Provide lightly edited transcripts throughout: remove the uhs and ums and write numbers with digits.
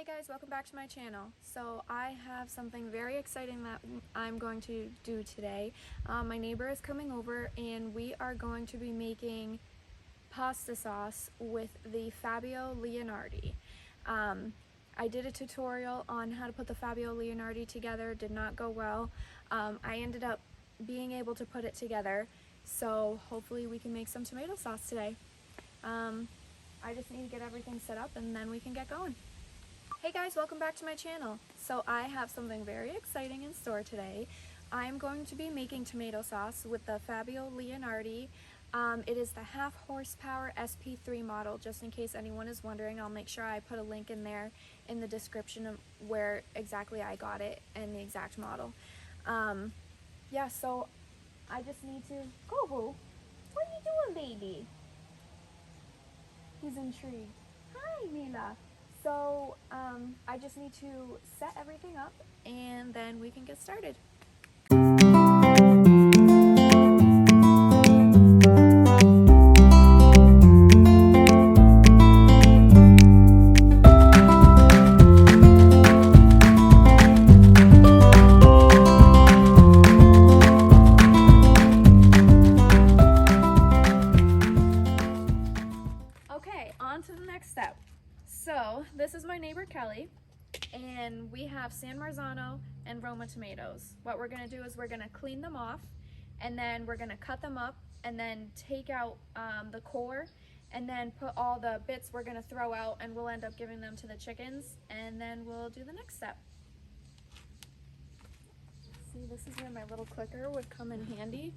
Hey guys, welcome back to my channel. So I have something very exciting that I'm going to do today. My neighbor is coming over and we are going to be making pasta sauce with the Fabio Leonardi. I did a tutorial on how to put the Fabio Leonardi together, did not go well. I ended up being able to put it together, so hopefully we can make some tomato sauce today. I just need to get everything set up and then we can get going. Hey guys, welcome back to my channel. So I have something very exciting in store today. I'm going to be making tomato sauce with the Fabio Leonardi. It is the half horsepower SP3 model, just in case anyone is wondering. I'll make sure I put a link in there in the description of where exactly I got it and the exact model. Yeah, so I just need to... Go, boo. What are you doing, baby? He's intrigued. Hi, Mila. So I just need to set everything up and then we can get started. Okay, on to the next step. So this is my neighbor Kelly, and we have San Marzano and Roma tomatoes. What we're going to do is we're going to clean them off, and then we're going to cut them up and then take out the core and then put all the bits we're going to throw out, and we'll end up giving them to the chickens, and then we'll do the next step. See, this is where my little clicker would come in handy.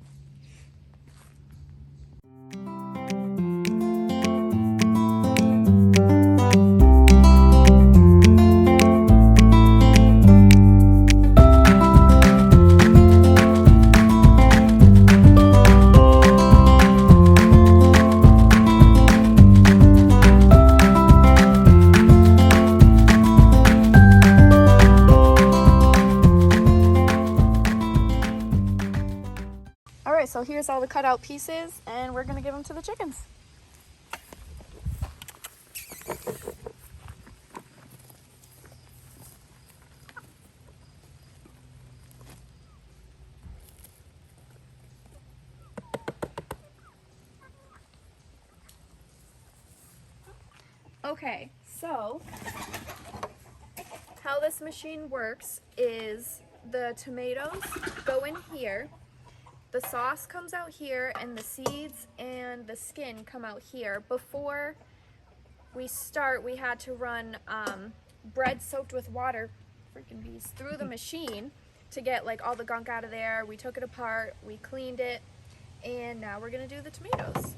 Alright, so here's all the cut out pieces, and we're going to give them to the chickens. Okay, so how this machine works is the tomatoes go in here. The sauce comes out here, and the seeds and the skin come out here. Before we start, we had to run bread soaked with water, freaking bees, through the machine to get like all the gunk out of there. We took it apart, we cleaned it, and now we're gonna do the tomatoes.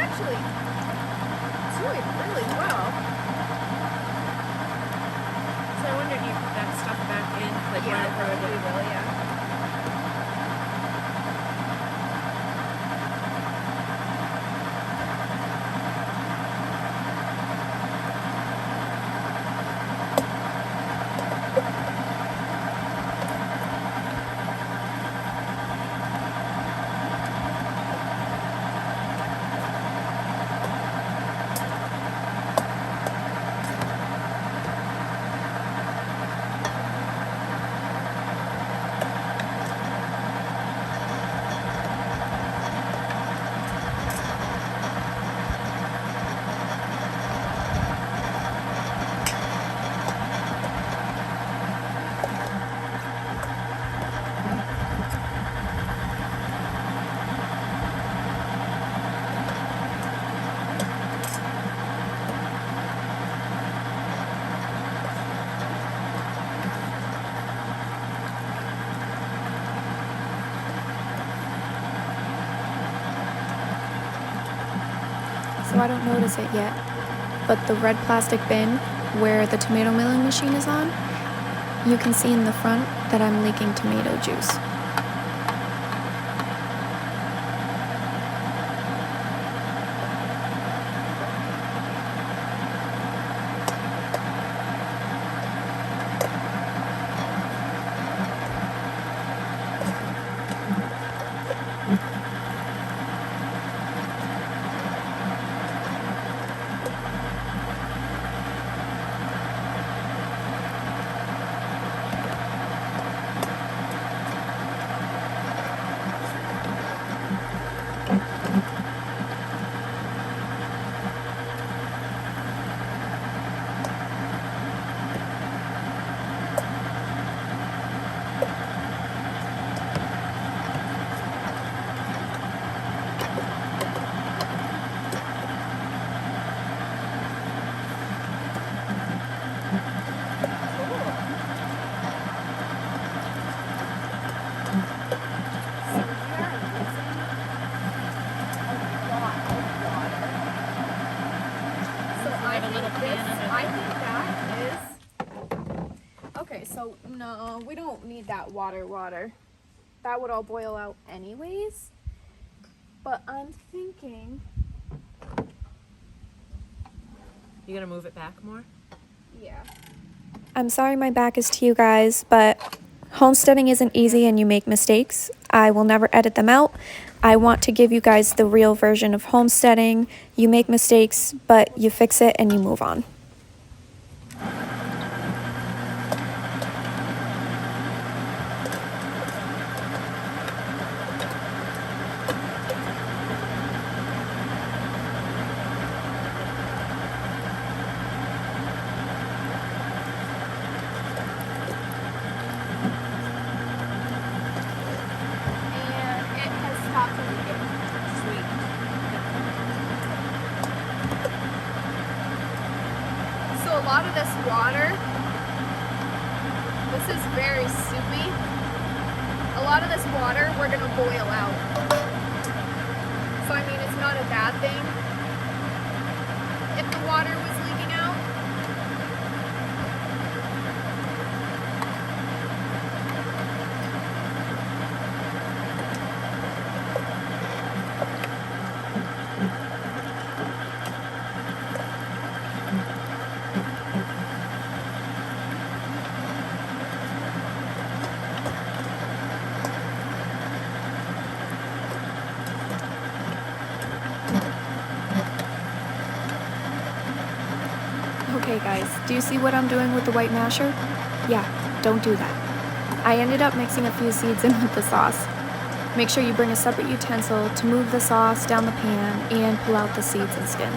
actually doing really well. So I wonder, do you put that stuff back in? Like, Yeah, I whenever probably will, yeah. So I don't notice it yet, but the red plastic bin where the tomato milling machine is on, you can see in the front that I'm leaking tomato juice. Okay, so no, we don't need that water. That would all boil out anyways. But I'm thinking, You gonna move it back more? yeah. I'm sorry my back is to you guys, but homesteading isn't easy and you make mistakes. I will never edit them out. I want to give you guys the real version of homesteading. You make mistakes, but you fix it and you move on. And it has stopped leaking. Sweet. So a lot of this water, this is very soupy. A lot of this water we're gonna boil out. So I mean, it's not a bad thing if the water was leaking out. Okay guys, do you see what I'm doing with the white masher? Yeah, don't do that. I ended up mixing a few seeds in with the sauce. Make sure you bring a separate utensil to move the sauce down the pan and pull out the seeds and skin.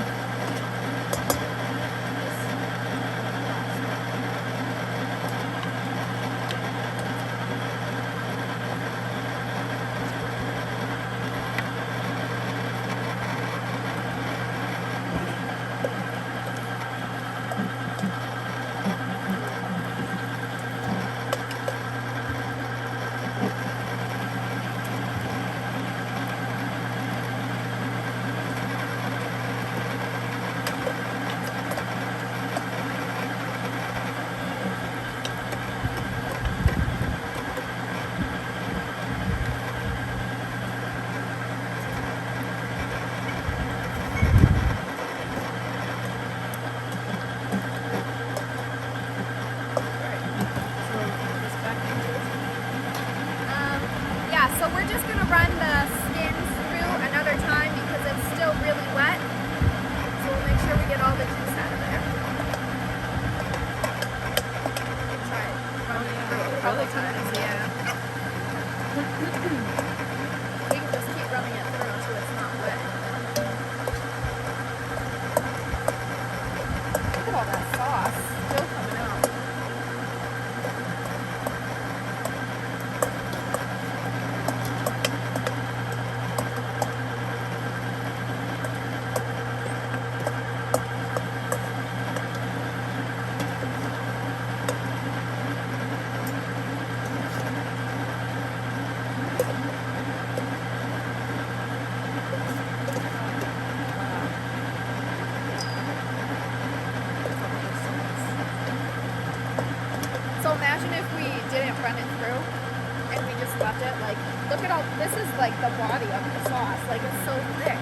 left it. Like, look at all, this is like the body of the sauce. Like, it's so thick.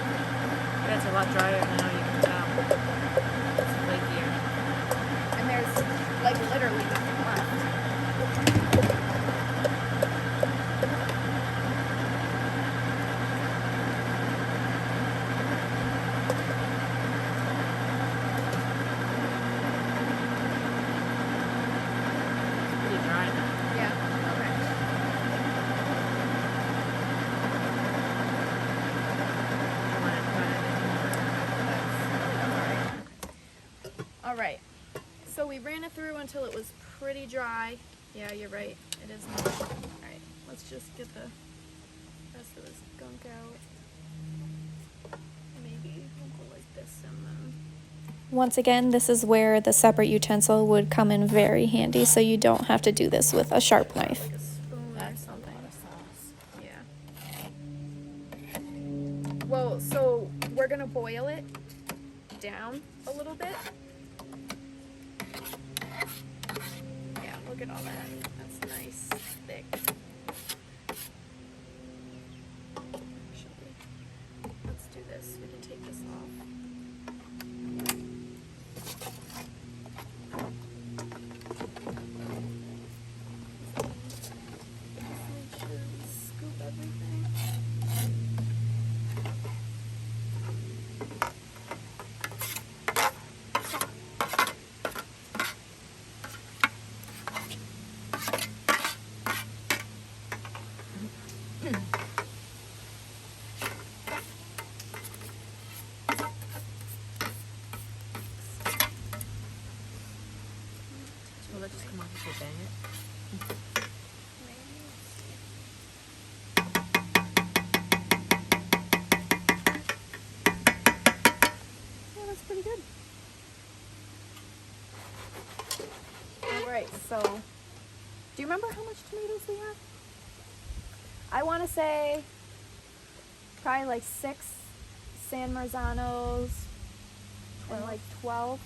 Yeah, it's a lot drier now, you can tell. It's flakier. And there's like literally nothing left. It's pretty dry now. Yeah, okay. I want to cut it anymore. All right. So we ran it through until it was pretty dry. Yeah, you're right. It is much. All right. Let's just get the rest of this gunk out. Maybe we'll go like this and then. Once again, this is where the separate utensil would come in very handy, so you don't have to do this with a sharp knife. Like a spoon That's or a something. lot of sauce. Yeah. Well, so we're gonna boil it down a little bit. Yeah, look at all that. That's nice, thick. Actually, let's do this. We can take this off. Scoop everything. Will that just come off if you bang it? Yeah, that's pretty good. Alright, so do you remember how much tomatoes we have? I want to say probably like 6 San Marzanos and like 12.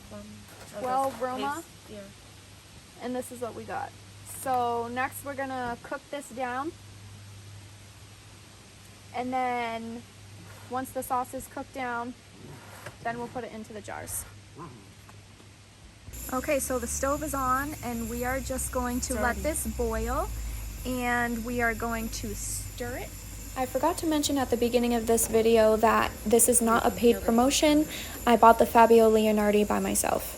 12 Roma. Yeah. And this is what we got. So next we're gonna cook this down. And then once the sauce is cooked down, then we'll put it into the jars. Okay, so the stove is on and we are just going to let this boil and we are going to stir it. I forgot to mention at the beginning of this video that this is not a paid promotion. I bought the Fabio Leonardi by myself.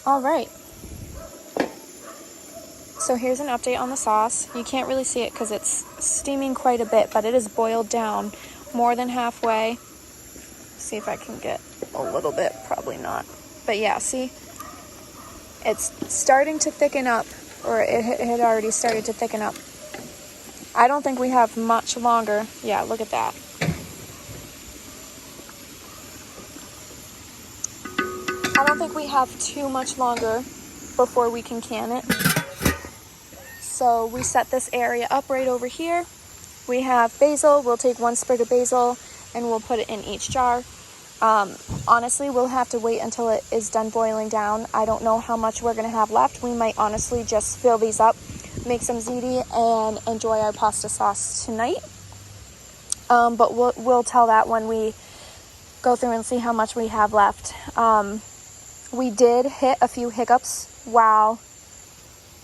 All right. So here's an update on the sauce. You can't really see it because it's steaming quite a bit, but it is boiled down more than halfway. See if I can get a little bit, probably not. But yeah, see? It's starting to thicken up, or it had already started to thicken up. I don't think we have much longer. Yeah, look at that. I don't think we have too much longer before we can can it. So we set this area up right over here. We have basil. We'll take 1 sprig of basil and we'll put it in each jar. Honestly, we'll have to wait until it is done boiling down. I don't know how much we're going to have left. We might honestly just fill these up, make some ziti, and enjoy our pasta sauce tonight. But we'll tell that when we go through and see how much we have left. We did hit a few hiccups while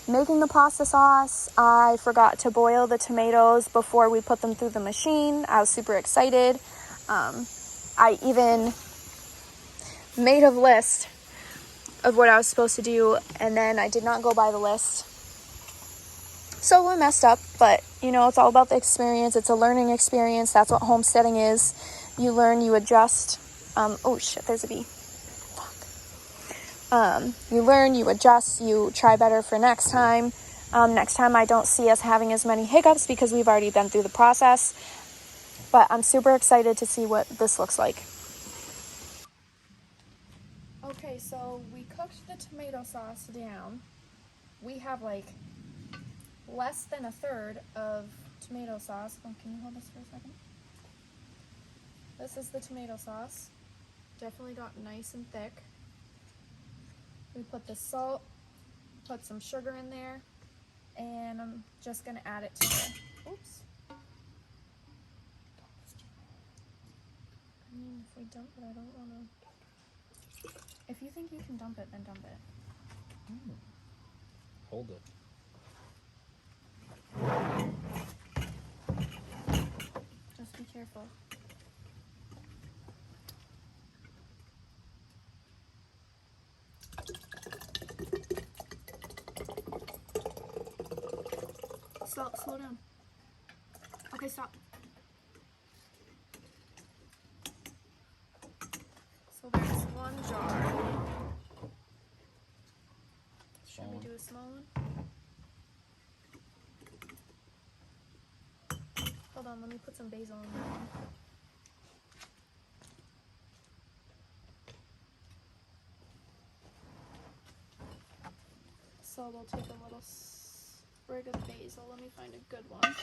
making the pasta sauce. I forgot to boil the tomatoes before we put them through the machine. I was super excited. I even made a list of what I was supposed to do, and then I did not go by the list. So we messed up, but you know, it's all about the experience. It's a learning experience. That's what homesteading is. You learn, you adjust. Oh shit, there's a bee. You learn, you adjust, you try better for next time. Next time I don't see us having as many hiccups because we've already been through the process. But I'm super excited to see what this looks like. Okay, so we cooked the tomato sauce down. We have like less than a third of tomato sauce. Oh, can you hold this for a second? This is the tomato sauce. Definitely got nice and thick. We put the salt, put some sugar in there, and I'm just gonna add it to the, oops. I mean, if we dump it, I don't wanna. If you think you can dump it, then dump it. Hold it. Just be careful. Slow down. Okay, stop. So there's one jar. Should we do a small one? Hold on, let me put some basil in that one. So we'll take a little sprig of basil. Let me find a good one.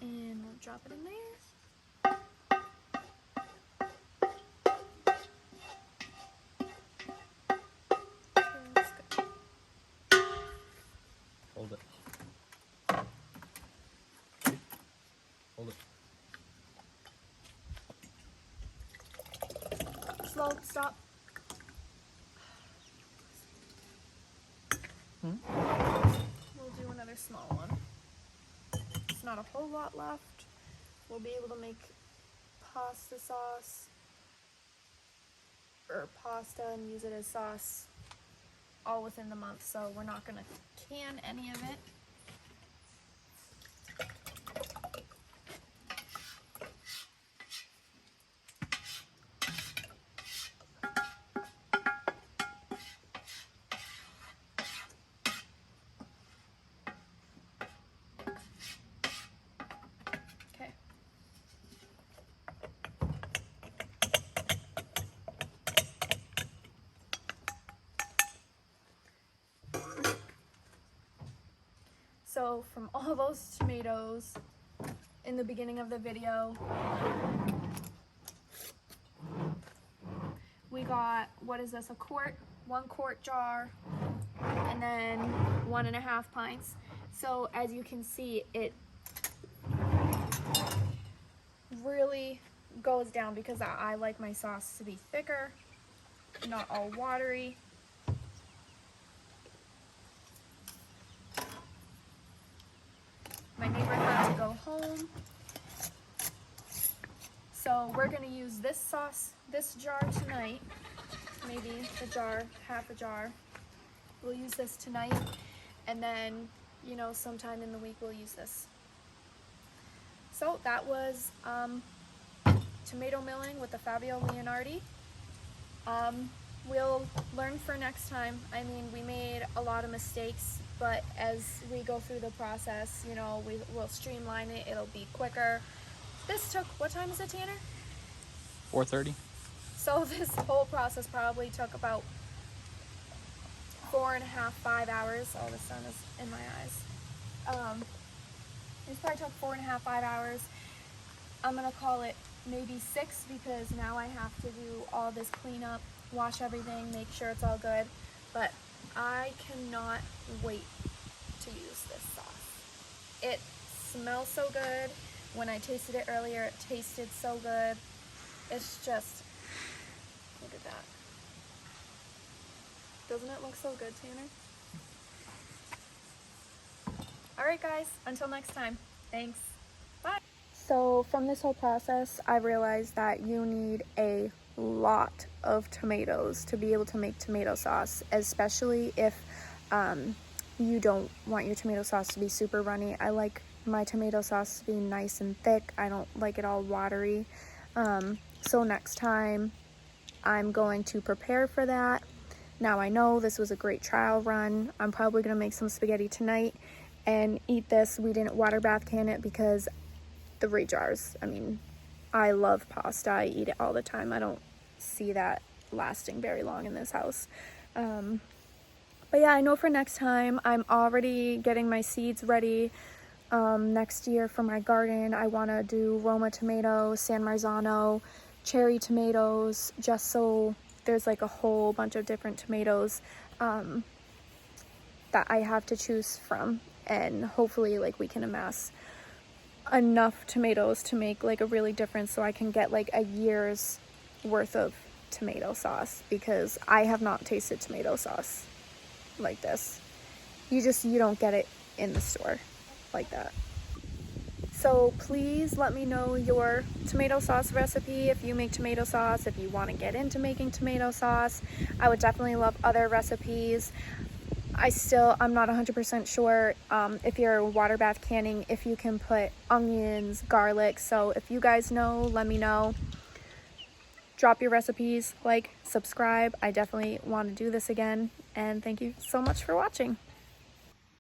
And we'll drop it in there. Okay, that's good. Hold it. Hold it. Slow, stop. We'll do another small one. It's not a whole lot left. We'll be able to make pasta sauce or pasta and use it as sauce all within the month, so we're not gonna can any of it. Okay. So from all those tomatoes in the beginning of the video, we got, what is this, a quart, 1 quart jar, and then 1.5 pints. So as you can see, it really goes down because I like my sauce to be thicker, not all watery. My neighbor had to go home, so we're gonna use this sauce, this jar tonight, maybe a jar, half a jar. We'll use this tonight, and then, you know, sometime in the week we'll use this. So that was tomato milling with the Fabio Leonardi. We'll learn for next time. I mean, we made a lot of mistakes, but as we go through the process, you know, we'll streamline it. It'll be quicker. This took, what time is it, Tanner? 4:30. So this whole process probably took about 4.5, 5 hours. Oh, the sun is in my eyes. This probably took 4.5, 5 hours. I'm gonna call it maybe 6 because now I have to do all this cleanup, wash everything, make sure it's all good. But I cannot wait to use this sauce. It smells so good. When I tasted it earlier, it tasted so good. It's just, look at that. Doesn't it look so good, Tanner? All right, guys, until next time. Thanks. Bye. So from this whole process, I realized that you need a lot of tomatoes to be able to make tomato sauce, especially if you don't want your tomato sauce to be super runny. I like my tomato sauce to be nice and thick. I don't like it all watery. So next time I'm going to prepare for that. Now I know this was a great trial run. I'm probably gonna make some spaghetti tonight and eat this. We didn't water bath can it because 3 jars. I mean, I love pasta. I eat it all the time. I don't see that lasting very long in this house. But yeah, I know for next time, I'm already getting my seeds ready. Next year for my garden, I want to do Roma tomatoes, San Marzano, cherry tomatoes, just so there's like a whole bunch of different tomatoes that I have to choose from, and hopefully like we can amass enough tomatoes to make like a really difference so I can get like a year's worth of tomato sauce, because I have not tasted tomato sauce like this. You don't get it in the store like that. So please let me know your tomato sauce recipe if you make tomato sauce, if you want to get into making tomato sauce. I would definitely love other recipes. I'm not 100% sure if you're water bath canning, if you can put onions, garlic. So if you guys know, let me know. Drop your recipes, like, subscribe. I definitely want to do this again. And thank you so much for watching.